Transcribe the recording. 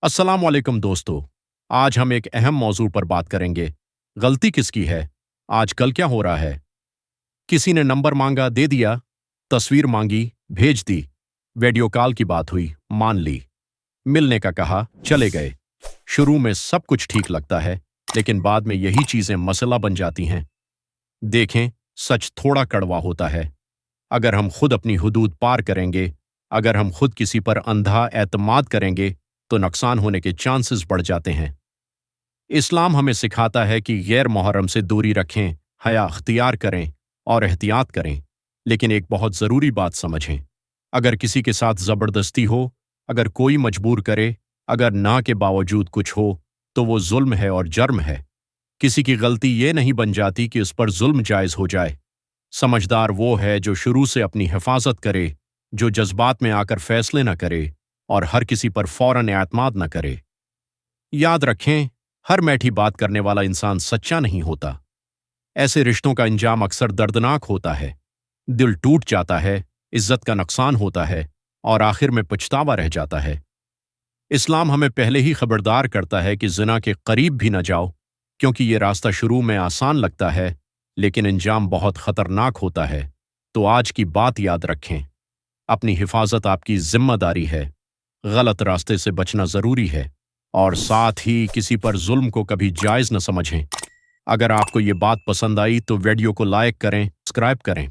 अस्सलाम वालेकुम दोस्तों। आज हम एक अहम मौजू पर बात करेंगे। गलती किसकी है? आजकल क्या हो रहा है? किसी ने नंबर मांगा, दे दिया। तस्वीर मांगी, भेज दी। वीडियो कॉल की बात हुई, मान ली। मिलने का कहा, चले गए। शुरू में सब कुछ ठीक लगता है, लेकिन बाद में यही चीजें मसला बन जाती हैं। देखें, सच थोड़ा कड़वा होता है। अगर हम खुद अपनी हुदूद पार करेंगे, अगर हम खुद किसी पर अंधा एतमाद करेंगे, तो नुकसान होने के चांसेस बढ़ जाते हैं। इस्लाम हमें सिखाता है कि गैर मुहर्रम से दूरी रखें, हया अख्तियार करें और एहतियात करें। लेकिन एक बहुत ज़रूरी बात समझें, अगर किसी के साथ ज़बरदस्ती हो, अगर कोई मजबूर करे, अगर ना के बावजूद कुछ हो, तो वो जुल्म है और जर्म है। किसी की गलती ये नहीं बन जाती कि उस पर जुल्म जायज़ हो जाए। समझदार वो है जो शुरू से अपनी हिफाजत करे, जो जज्बात में आकर फैसले न करे और हर किसी पर फौरन एतमाद न करे। याद रखें, हर मीठी बात करने वाला इंसान सच्चा नहीं होता। ऐसे रिश्तों का अंजाम अक्सर दर्दनाक होता है। दिल टूट जाता है, इज्जत का नुकसान होता है और आखिर में पछतावा रह जाता है। इस्लाम हमें पहले ही खबरदार करता है कि जिना के करीब भी न जाओ, क्योंकि ये रास्ता शुरू में आसान लगता है, लेकिन अंजाम बहुत खतरनाक होता है। तो आज की बात याद रखें, अपनी हिफाजत आपकी जिम्मेदारी है। गलत रास्ते से बचना जरूरी है और साथ ही किसी पर जुल्म को कभी जायज न समझें। अगर आपको ये बात पसंद आई तो वीडियो को लाइक करें, सब्सक्राइब करें।